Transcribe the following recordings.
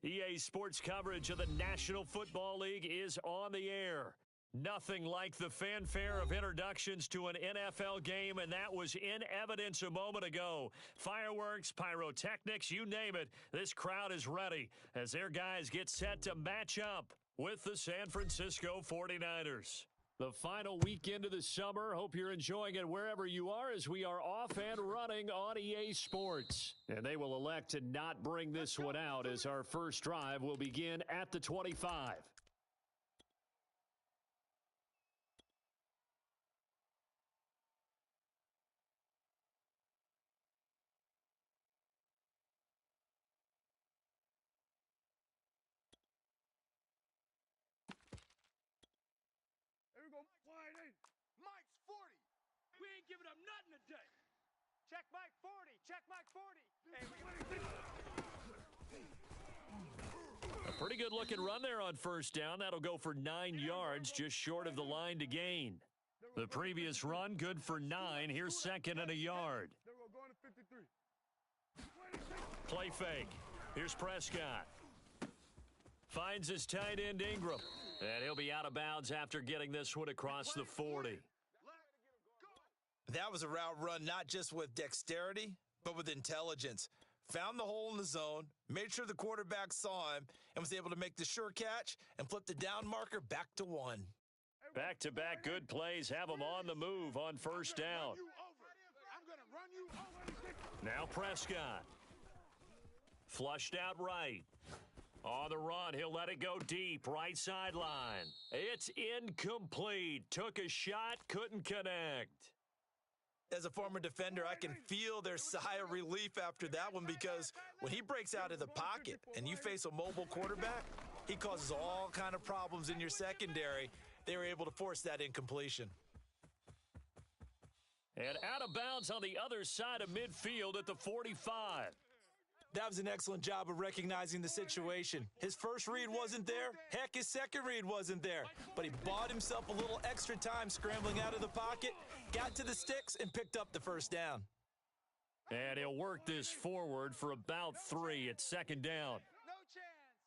EA Sports coverage of the National Football League is on the air. Nothing like the fanfare of introductions to an NFL game, and that was in evidence a moment ago. Fireworks, pyrotechnics, you name it, this crowd is ready as their guys get set to match up with the San Francisco 49ers. The final weekend of the summer. Hope you're enjoying it wherever you are as we are off and running on EA Sports. And they will elect to not bring this one out as our first drive will begin at the 25. Here we go. Wide eight. Mike's 40. We ain't giving up nothing today. Check Mike 40. Check Mike 40. A pretty good looking run there on first down. That'll go for 9 yards, just short of the line to gain. The previous run, good for 9. Here's second and a yard. Going to 53. Play fake. Here's Prescott. Finds his tight end Ingram. And he'll be out of bounds after getting this one across the 40. That was a route run not just with dexterity, but with intelligence. Found the hole in the zone, made sure the quarterback saw him, and was able to make the sure catch and flip the down marker back to 1. Back-to-back good plays have them on the move on first down. Now Prescott. Flushed out right. On the run, he'll let it go deep, right sideline. It's incomplete. Took a shot, couldn't connect. As a former defender, I can feel their sigh of relief after that one because when he breaks out of the pocket and you face a mobile quarterback, he causes all kind of problems in your secondary. They were able to force that incompletion. And out of bounds on the other side of midfield at the 45. That was an excellent job of recognizing the situation. His first read wasn't there. Heck, his second read wasn't there. But he bought himself a little extra time scrambling out of the pocket, got to the sticks, and picked up the first down. And he'll work this forward for about 3 at second down. No chance.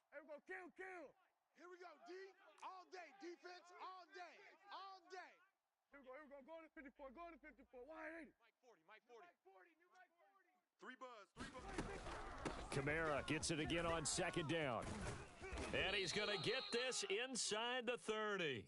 Here we go. Kill. Here we go, D. All day. Defense all day. All day. Here we go. Going to 54. Going to 54. Wide 80. Mike 40. New Mike 40. 3 buzz. Kamara gets it again on second down. And he's going to get this inside the 30.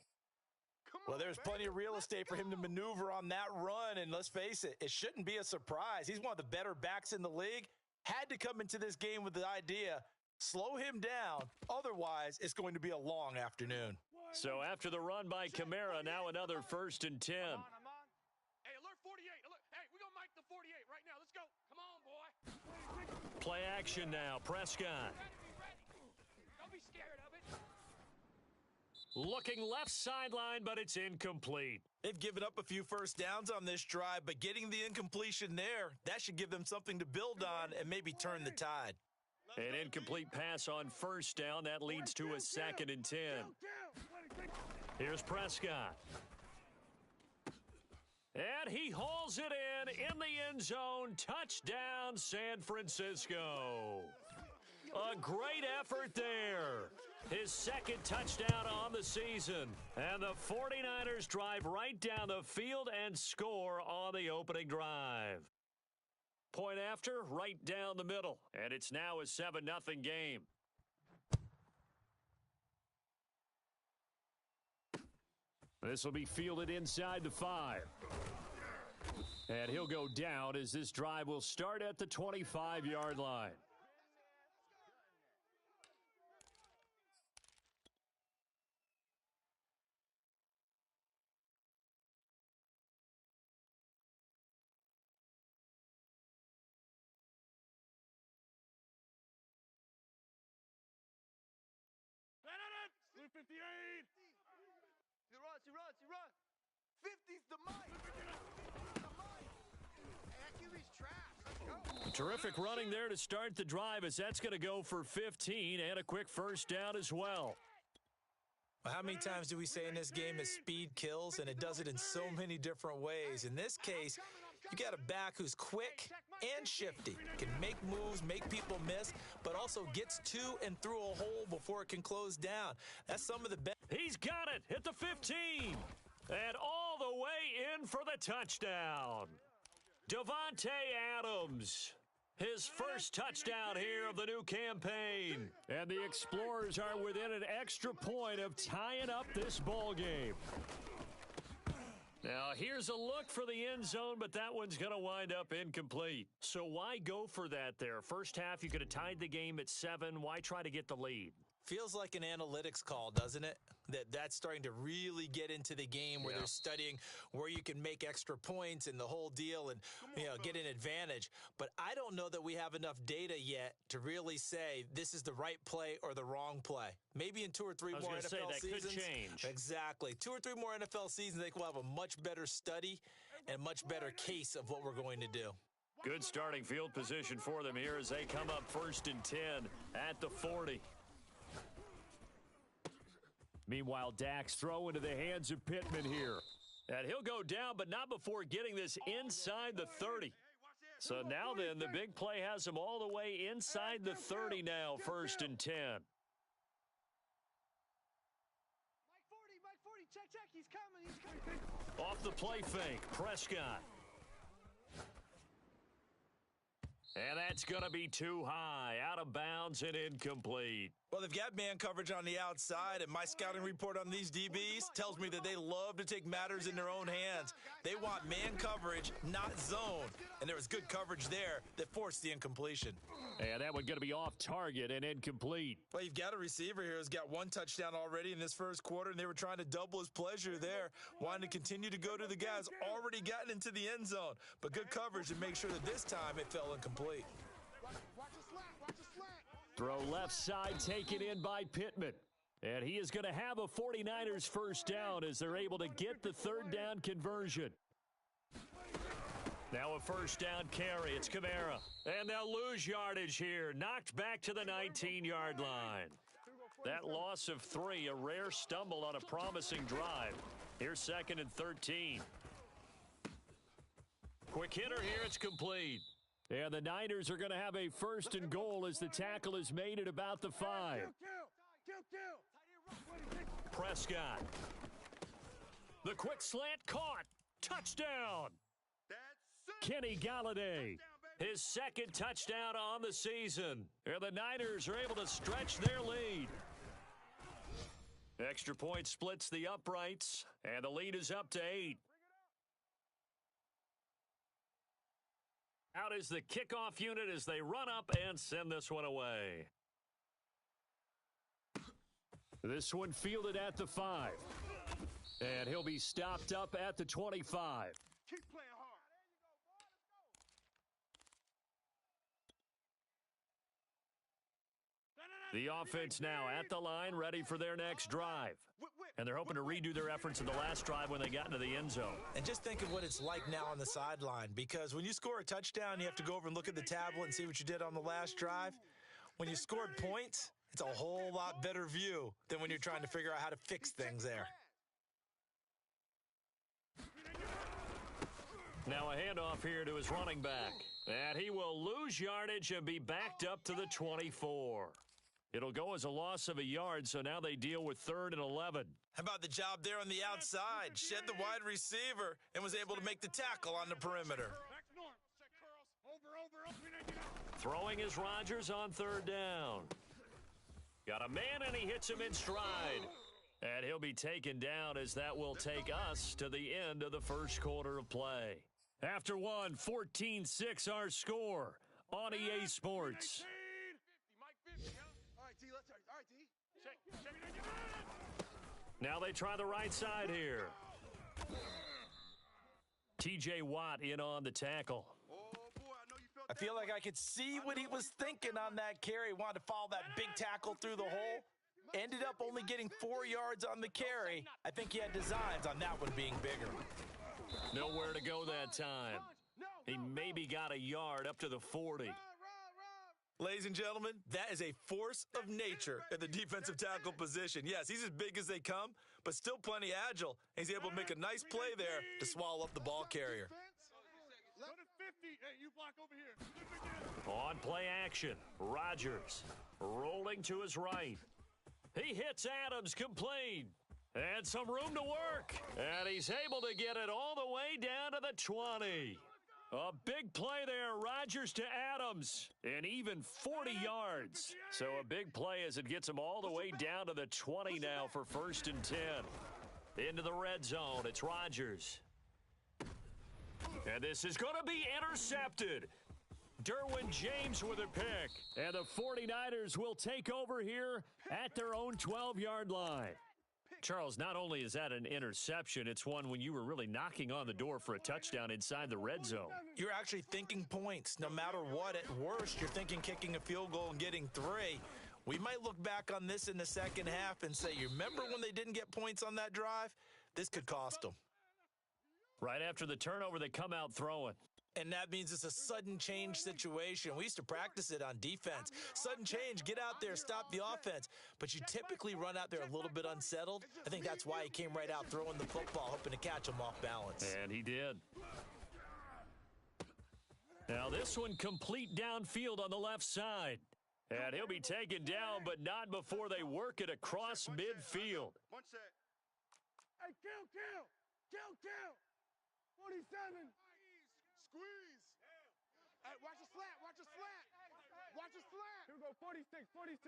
Well, there's plenty of real estate for him to maneuver on that run. And let's face it, it shouldn't be a surprise. He's one of the better backs in the league. Had to come into this game with the idea, slow him down. Otherwise, it's going to be a long afternoon. So after the run by Kamara, now another 1st and 10. I'm on. Hey, alert 48. Hey, we're going to mic the 48 right now. Let's go. Come on, boy. Play action now. Prescott. Be ready. Don't be scared of it. Looking left sideline, but it's incomplete. They've given up a few first downs on this drive, but getting the incompletion there, that should give them something to build on and maybe turn the tide. An incomplete pass on first down. That leads to a 2nd and 10. Here's Prescott. And he hauls it in the end zone. Touchdown, San Francisco. A great effort there. His 2nd touchdown on the season. And the 49ers drive right down the field and score on the opening drive. Point after, right down the middle. And it's now a 7-0 game. This will be fielded inside the 5. And he'll go down as this drive will start at the 25-yard line. Blue 58. He runs. 50's the mic. Hey, QB's trash. Let's go. Terrific running there to start the drive as that's going to go for 15 and a quick first down as well. Well, how many times do we say in this game that speed kills, and it does it in so many different ways? In this case, You got a back who's quick and shifty, can make moves, make people miss, but also gets to and through a hole before it can close down. That's some of the best. He's got it at the 15. And all the way in for the touchdown. Devontae Adams. His first touchdown here of the new campaign. And the Explorers are within an extra point of tying up this ball game. Now, here's a look for the end zone, but that one's going to wind up incomplete. So why go for that there? First half, you could have tied the game at 7. Why try to get the lead? Feels like an analytics call, doesn't it? That's starting to really get into the game where they're studying where you can make extra points and the whole deal and, get an advantage. But I don't know that we have enough data yet to really say this is the right play or the wrong play. Maybe in 2 or 3 more NFL seasons. Could change. Exactly. 2 or 3 more NFL seasons, I think we'll have a much better study and much better case of what we're going to do. Good starting field position for them here as they come up 1st and 10 at the 40. Meanwhile, Dak's throw into the hands of Pittman here. And he'll go down, but not before getting this inside the 30. So now then, the big play has him all the way inside the 30 now, 1st and 10. Mike 40, check, he's coming. Off the play fake, Prescott. And that's going to be too high, out of bounds and incomplete. Well, they've got man coverage on the outside, and my scouting report on these DBs tells me that they love to take matters in their own hands. They want man coverage, not zone. And there was good coverage there that forced the incompletion. And that one going to be off target and incomplete. Well, you've got a receiver here who's got 1 touchdown already in this first quarter, and they were trying to double his pleasure there, wanting to continue to go to the guys already gotten into the end zone. But good coverage to make sure that this time it fell incomplete. Watch the slant. Throw left side taken in by Pittman. And he is going to have a 49ers first down as they're able to get the 3rd down conversion. Now a first down carry. It's Kamara. And they'll lose yardage here. Knocked back to the 19-yard line. That loss of 3, a rare stumble on a promising drive. Here's 2nd and 13. Quick hitter here. It's complete. And the Niners are going to have a 1st and goal as the tackle is made at about the 5. Prescott. The quick slant caught. Touchdown. Kenny Galladay. His 2nd touchdown on the season. And the Niners are able to stretch their lead. Extra point splits the uprights. And the lead is up to 8. Out is the kickoff unit as they run up and send this one away. This one fielded at the 5. And he'll be stopped up at the 25. Keep playing hard. The offense now at the line, ready for their next drive. And they're hoping to redo their efforts in the last drive when they got into the end zone. And just think of what it's like now on the sideline, because when you score a touchdown, you have to go over and look at the tablet and see what you did on the last drive. When you scored points, it's a whole lot better view than when you're trying to figure out how to fix things there. Now a handoff here to his running back. And he will lose yardage and be backed up to the 24. It'll go as a loss of a yard, so now they deal with 3rd and 11. How about the job there on the outside? Shed the wide receiver and was able to make the tackle on the perimeter. Throwing is Rodgers on 3rd down. Got a man, and he hits him in stride. And he'll be taken down as that will take us to the end of the first quarter of play. After one, 14-6 our score on EA Sports. Now they try the right side here. TJ Watt in on the tackle. I feel like I could see what he was thinking on that carry. Wanted to follow that big tackle through the hole. Ended up only getting 4 yards on the carry. I think he had designs on that one being bigger. Nowhere to go that time. He maybe got a yard up to the 40. Ladies and gentlemen, that is a force of nature at the defensive tackle position. Yes, he's as big as they come, but still plenty agile. He's able to make a nice play there to swallow up the ball carrier. you block over here. On play action, Rodgers rolling to his right. He hits Adams complete. And some room to work. And he's able to get it all the way down to the 20. A big play there, Rodgers to Adams, and even 40 yards. So a big play as it gets him all the way down to the 20 now for 1st and 10. Into the red zone, it's Rodgers. And this is going to be intercepted. Derwin James with a pick. And the 49ers will take over here at their own 12-yard line. Charles, not only is that an interception, it's one when you were really knocking on the door for a touchdown inside the red zone. You're actually thinking points. No matter what, at worst, you're thinking kicking a field goal and getting 3. We might look back on this in the second half and say, you remember when they didn't get points on that drive? This could cost them. Right after the turnover, they come out throwing. And that means it's a sudden change situation. We used to practice it on defense. Sudden change, get out there, stop the offense. But you typically run out there a little bit unsettled. I think that's why he came right out throwing the football, hoping to catch him off balance. And he did. Now this one complete downfield on the left side. And he'll be taken down, but not before they work it across midfield. One set. Hey, kill. 47. Squeeze. Hey, watch the slat. Here we go, 46. 40's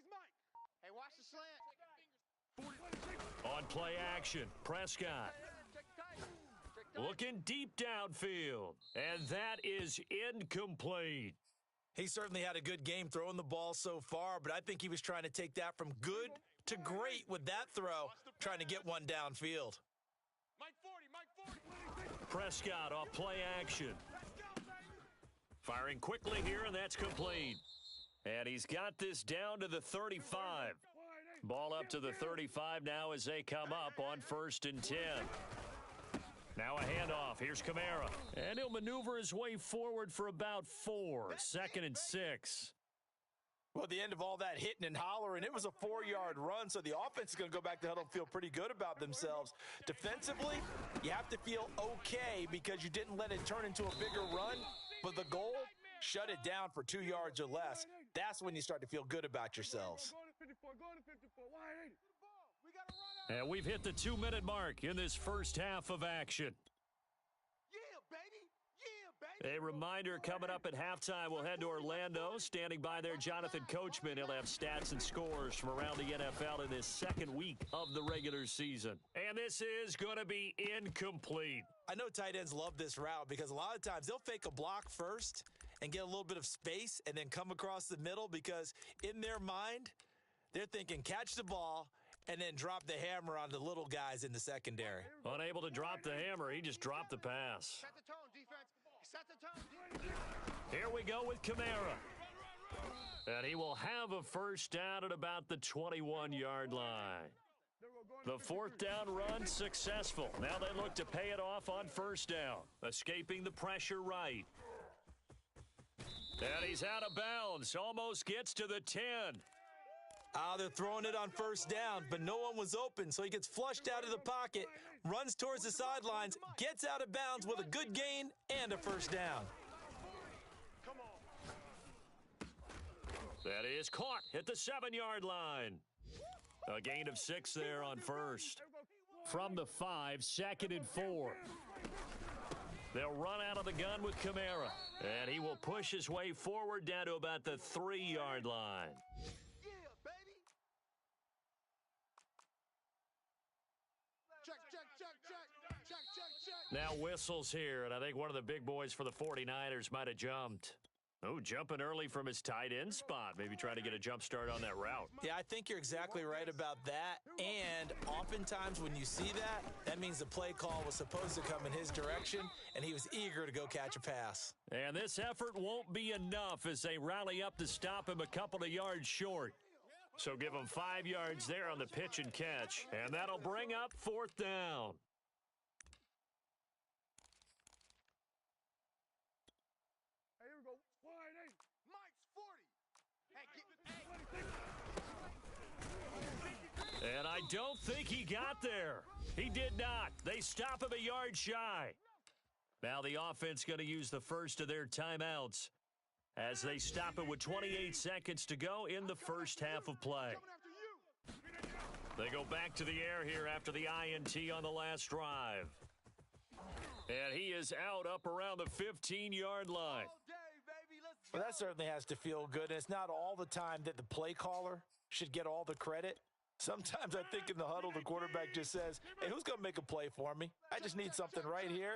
Mike. Hey, watch the slant. 46. On play action, Prescott looking deep downfield. And that is incomplete. He certainly had a good game throwing the ball so far, but I think he was trying to take that from good to great with that throw, trying to get one downfield. Mike 40. Prescott off play action. Firing quickly here, and that's complete. And he's got this down to the 35. Ball up to the 35 now as they come up on 1st and 10. Now a handoff. Here's Kamara. And he'll maneuver his way forward for about 4. 2nd and 6. Well, at the end of all that hitting and hollering, it was a 4-yard run, so the offense is going to go back to huddle and feel pretty good about themselves. Defensively, you have to feel okay because you didn't let it turn into a bigger run, but the goal, shut it down for 2 yards or less. That's when you start to feel good about yourselves. And we've hit the 2-minute mark in this first half of action. A reminder, coming up at halftime, we'll head to Orlando. Standing by there, Jonathan Coachman. He'll have stats and scores from around the NFL in this second week of the regular season. And this is going to be incomplete. I know tight ends love this route because a lot of times they'll fake a block first and get a little bit of space and then come across the middle because in their mind, they're thinking catch the ball and then drop the hammer on the little guys in the secondary. Unable to drop the hammer, he just dropped the pass. Set the tone, defense. Set the tone. Here we go with Kamara. And he will have a first down at about the 21-yard line. The 4th down run successful. Now they look to pay it off on 1st down. Escaping the pressure right. And he's out of bounds. Almost gets to the 10. They're throwing it on 1st down, but no one was open, so he gets flushed out of the pocket, runs towards the sidelines, gets out of bounds with a good gain and a 1st down. That is caught at the 7-yard line. A gain of 6 there on 1st. From the 5, 2nd and 4. They'll run out of the gun with Kamara, and he will push his way forward down to about the 3-yard line. Now whistles here, and I think one of the big boys for the 49ers might have jumped. Oh, jumping early from his tight end spot. Maybe trying to get a jump start on that route. Yeah, I think you're exactly right about that. And oftentimes when you see that, that means the play call was supposed to come in his direction, and he was eager to go catch a pass. And this effort won't be enough as they rally up to stop him a couple of yards short. So give him 5 yards there on the pitch and catch. And that'll bring up 4th down. And I don't think he got there. He did not. They stop him a yard shy. Now the offense going to use the first of their timeouts as they stop it with 28 seconds to go in the first half of play. They go back to the air here after the INT on the last drive. And he is out up around the 15-yard line. Well, that certainly has to feel good. And it's not all the time that the play caller should get all the credit. Sometimes I think in the huddle, the quarterback just says, hey, who's going to make a play for me? I just need something right here.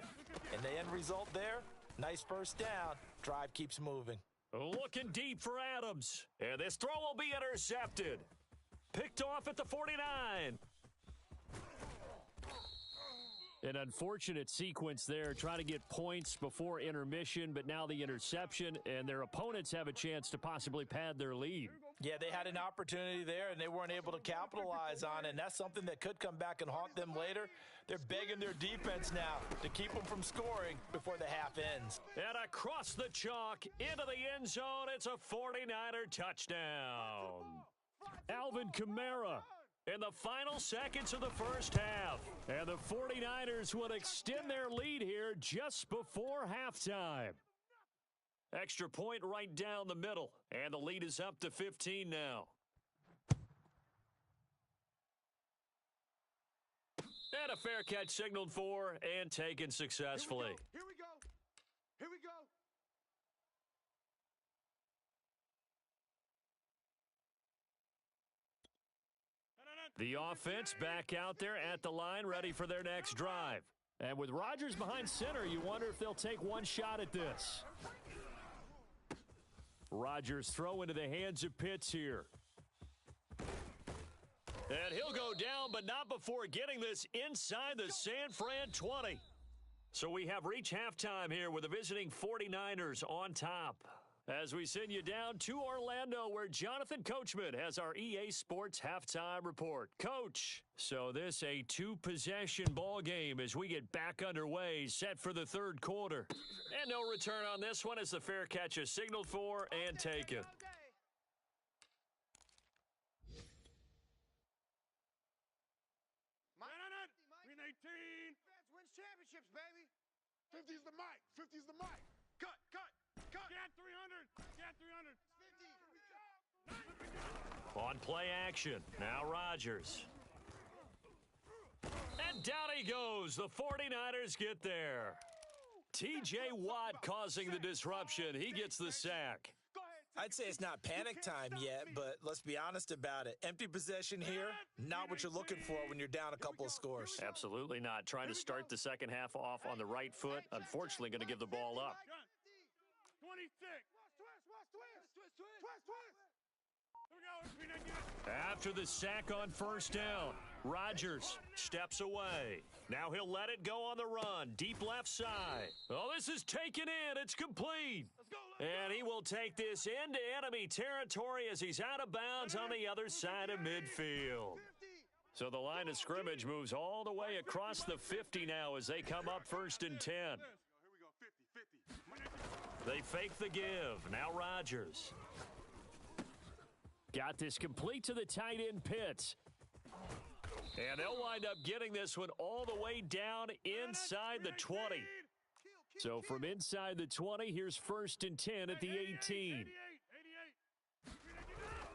And the end result there, nice first down. Drive keeps moving. Looking deep for Adams. And this throw will be intercepted. Picked off at the 49. An unfortunate sequence there, trying to get points before intermission, but now the interception, and their opponents have a chance to possibly pad their lead. Yeah, they had an opportunity there, and they weren't able to capitalize on it, and that's something that could come back and haunt them later. They're begging their defense now to keep them from scoring before the half ends. And across the chalk, into the end zone, it's a 49er touchdown. Alvin Kamara in the final seconds of the first half. And the 49ers will extend their lead here just before halftime. Extra point right down the middle. And the lead is up to 15 now. And a fair catch signaled for and taken successfully. Here we go. Here we go. The offense back out there at the line, ready for their next drive. And with Rodgers behind center, you wonder if they'll take one shot at this. Rodgers throw into the hands of Pitts here. And he'll go down, but not before getting this inside the San Fran 20. So we have reached halftime here with the visiting 49ers on top. As we send you down to Orlando, where Jonathan Coachman has our EA Sports halftime report. Coach, so this a two-possession ball game as we get back underway, set for the third quarter. And no return on this one as the fair catch is signaled for and taken. Win 18. Wins championships, baby. 50's the mic. 50's the mic. Cut. Get 300. Get 300. 50. On play action, now Rodgers. And down he goes. The 49ers get there. T.J. Watt causing the disruption. He gets the sack. I'd say it's not panic time yet, but let's be honest about it. Empty possession here, not what you're looking for when you're down a couple of scores. Absolutely not. Trying to start the second half off on the right foot. Unfortunately, going to give the ball up. 26. Twist. After the sack on first down, Rodgers steps away. Now he'll let it go on the run. Deep left side. Oh, this is taken in. It's complete. And he will take this into enemy territory as he's out of bounds on the other side of midfield. So the line of scrimmage moves all the way across the 50 now as they come up 1st and 10. They fake the give. Now Rodgers. Got this complete to the tight end Pitts. And they'll wind up getting this one all the way down inside the 20. So from inside the 20, here's 1st and 10 at the 18.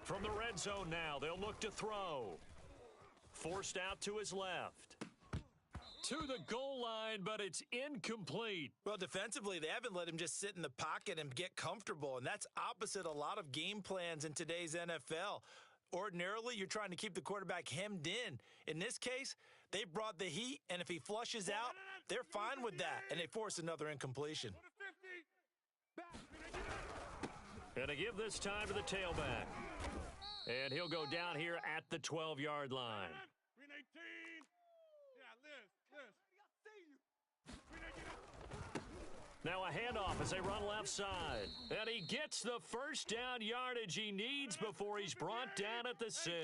From the red zone now, they'll look to throw. Forced out to his left. To the goal line, but it's incomplete. Well, defensively, they haven't let him just sit in the pocket and get comfortable, and that's opposite a lot of game plans in today's NFL. Ordinarily, you're trying to keep the quarterback hemmed in. In this case, they brought the heat, and if he flushes out, they're fine with that, and they force another incompletion. And to give this time to the tailback. And he'll go down here at the 12-yard line. Now a handoff as they run left side. And he gets the first down yardage he needs before he's brought down at the 6. Kill.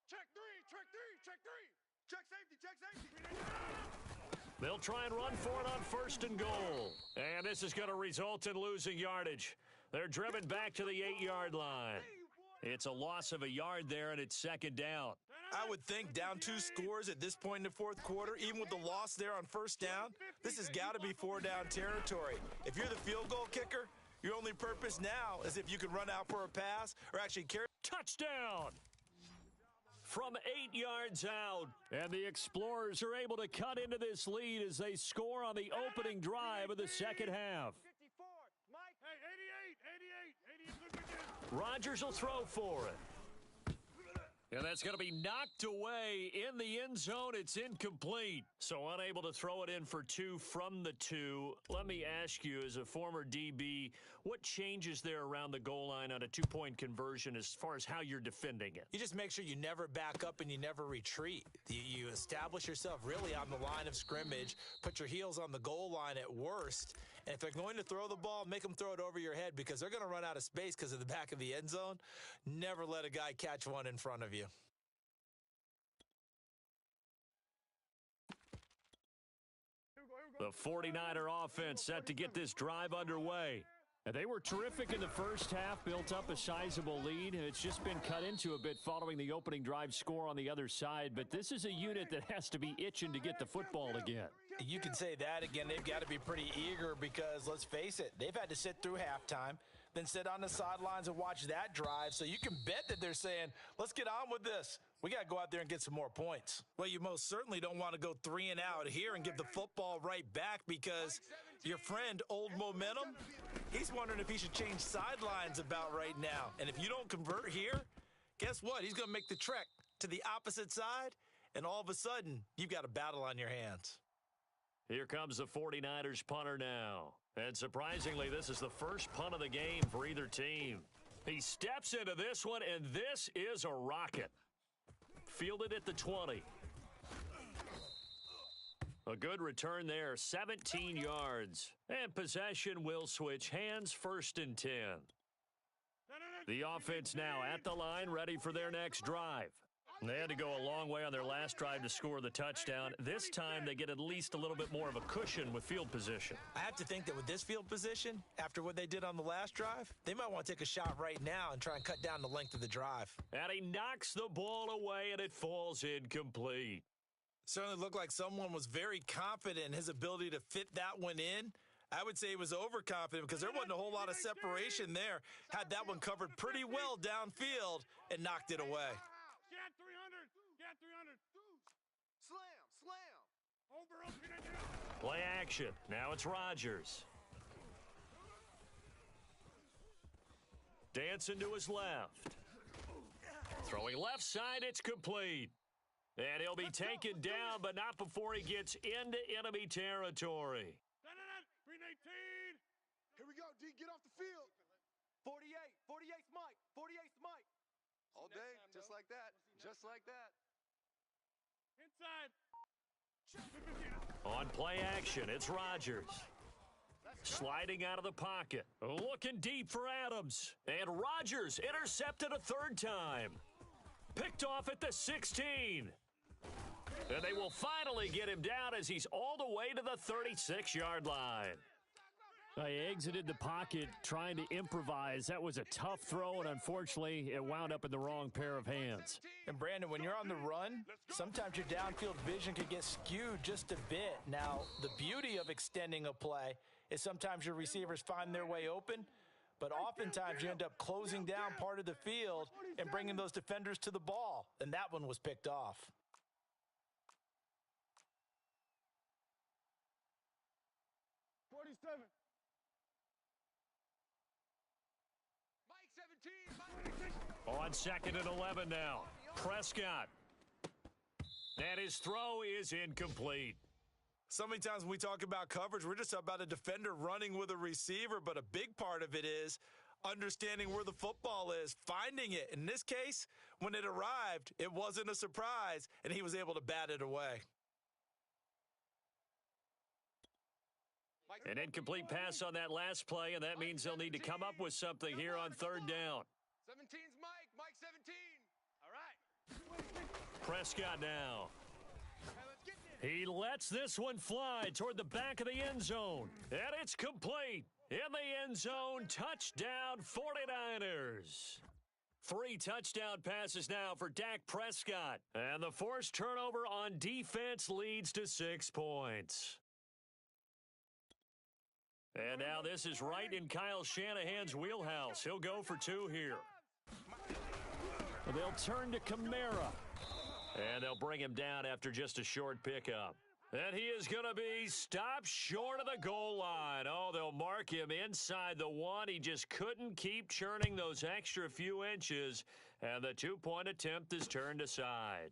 Check three. Check safety. They'll try and run for it on 1st and goal. And this is going to result in losing yardage. They're driven back to the 8-yard line. It's a loss of a yard there, and it's 2nd down. I would think down 2 scores at this point in the fourth quarter, even with the loss there on first down, this has got to be 4-down territory. If you're the field goal kicker, your only purpose now is if you can run out for a pass or actually carry. Touchdown! From 8 yards out, and the Explorers are able to cut into this lead as they score on the opening drive of the second half. 54. Mike. Hey, 88. Look again. Rodgers will throw for it. And that's going to be knocked away in the end zone. It's incomplete. So unable to throw it in for 2 from the 2. Let me ask you, as a former DB, what changes there around the goal line on a 2-point conversion as far as how you're defending it? You just make sure you never back up and you never retreat. You establish yourself really on the line of scrimmage, put your heels on the goal line at worst, and if they're going to throw the ball, make them throw it over your head because they're going to run out of space because of the back of the end zone. Never let a guy catch one in front of you. The 49er offense set to get this drive underway. And they were terrific in the first half, built up a sizable lead, and it's just been cut into a bit following the opening drive score on the other side. But this is a unit that has to be itching to get the football again. You can say that again. They've got to be pretty eager because, let's face it, they've had to sit through halftime, then sit on the sidelines and watch that drive. So you can bet that they're saying, let's get on with this. We got to go out there and get some more points. Well, you most certainly don't want to go 3 and out here and give the football right back because your friend, Old Momentum, he's wondering if he should change sidelines about right now. And if you don't convert here, guess what? He's going to make the trek to the opposite side, and all of a sudden, you've got a battle on your hands. Here comes the 49ers punter now. And surprisingly, this is the first punt of the game for either team. He steps into this one, and this is a rocket. Fielded at the 20. A good return there, 17 yards. And possession will switch hands, 1st and 10. The offense now at the line, ready for their next drive. They had to go a long way on their last drive to score the touchdown. This time, they get at least a little bit more of a cushion with field position. I have to think that with this field position, after what they did on the last drive, they might want to take a shot right now and try and cut down the length of the drive. And he knocks the ball away, and it falls incomplete. Certainly looked like someone was very confident in his ability to fit that one in. I would say he was overconfident because there wasn't a whole lot of separation there. Had that one covered pretty well downfield and knocked it away. Get 300. Get 300. Slam. Over. Play action. Now it's Rodgers. Dancing to his left. Throwing left side, it's complete. And he'll be taken down, but not before he gets into enemy territory. 318. Here we go, D. Get off the field. 48. 48's Mike. 48's Mike. All day, just like that. Just like that. Inside. On play action, it's Rodgers. Sliding out of the pocket. Looking deep for Adams. And Rodgers intercepted a 3rd time. Picked off at the 16. And they will finally get him down as he's all the way to the 36-yard line. He exited the pocket trying to improvise. That was a tough throw, and unfortunately, it wound up in the wrong pair of hands. And Brandon, when you're on the run, sometimes your downfield vision can get skewed just a bit. Now, the beauty of extending a play is sometimes your receivers find their way open, but oftentimes you end up closing down part of the field and bringing those defenders to the ball, and that one was picked off. On 2nd and 11 now. Prescott. And his throw is incomplete. So many times when we talk about coverage, we're just about a defender running with a receiver, but a big part of it is understanding where the football is, finding it. In this case, when it arrived, it wasn't a surprise, and he was able to bat it away. An incomplete pass on that last play, and that means they'll need to come up with something here on 3rd down. 17's Mike. Mike 17. All right. Prescott now. He lets this one fly toward the back of the end zone. And it's complete. In the end zone, touchdown 49ers. 3 touchdown passes now for Dak Prescott. And the forced turnover on defense leads to 6 points. And now this is right in Kyle Shanahan's wheelhouse. He'll go for 2 here. They'll turn to Kamara. And they'll bring him down after just a short pickup. And he is going to be stopped short of the goal line. Oh, they'll mark him inside the 1. He just couldn't keep churning those extra few inches. And the 2-point attempt is turned aside.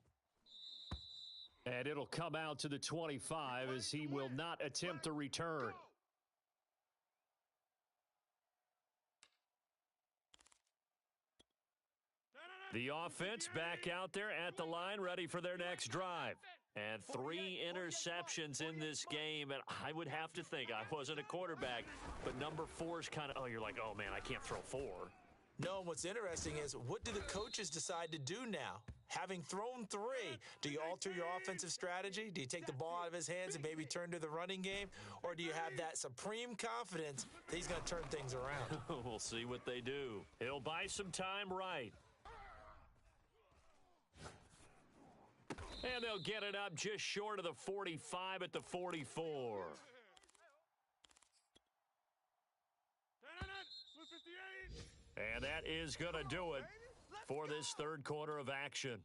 And it'll come out to the 25 as he will not attempt a return. The offense back out there at the line, ready for their next drive. And 3 interceptions in this game, and I would have to think, I wasn't a quarterback, but number 4 is kind of, oh, you're like, oh, man, I can't throw 4. No, and what's interesting is, what do the coaches decide to do now? Having thrown 3, do you alter your offensive strategy? Do you take the ball out of his hands and maybe turn to the running game? Or do you have that supreme confidence that he's going to turn things around? We'll see what they do. He'll buy some time right. And they'll get it up just short of the 45 at the 44. And that is going to do it for this third quarter of action.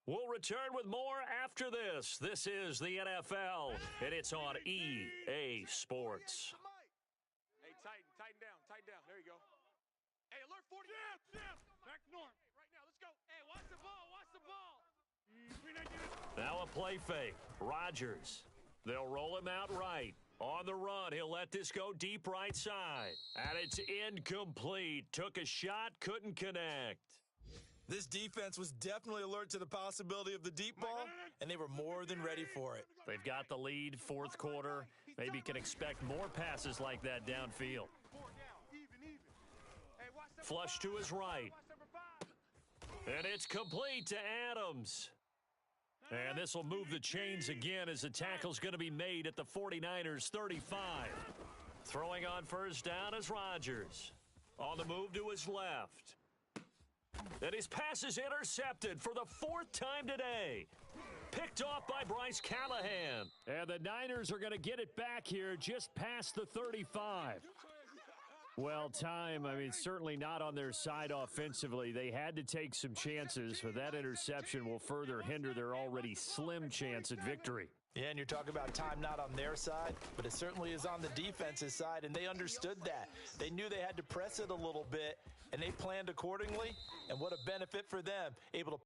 We'll return with more after this. This is the NFL, and it's on EA Sports. Hey, tighten down. There you go. Hey, alert 40. Back north. Right now, let's go. Hey, watch the ball. Now a play fake. Rodgers. They'll roll him out right. On the run, he'll let this go deep right side. And it's incomplete. Took a shot, couldn't connect. This defense was definitely alert to the possibility of the deep ball, and they were more than ready for it. They've got the lead, fourth quarter. Maybe can expect more passes like that downfield. Flush to his right. And it's complete to Adams. And this will move the chains again as the tackle's going to be made at the 49ers 35. Throwing on first down is Rodgers. On the move to his left. And his pass is intercepted for the 4th time today. Picked off by Bryce Callahan. And the Niners are going to get it back here just past the 35. Well, time, certainly not on their side offensively. They had to take some chances, but that interception will further hinder their already slim chance at victory. Yeah, and you're talking about time not on their side, but it certainly is on the defense's side, and they understood that. They knew they had to press it a little bit, and they planned accordingly, and what a benefit for them, able to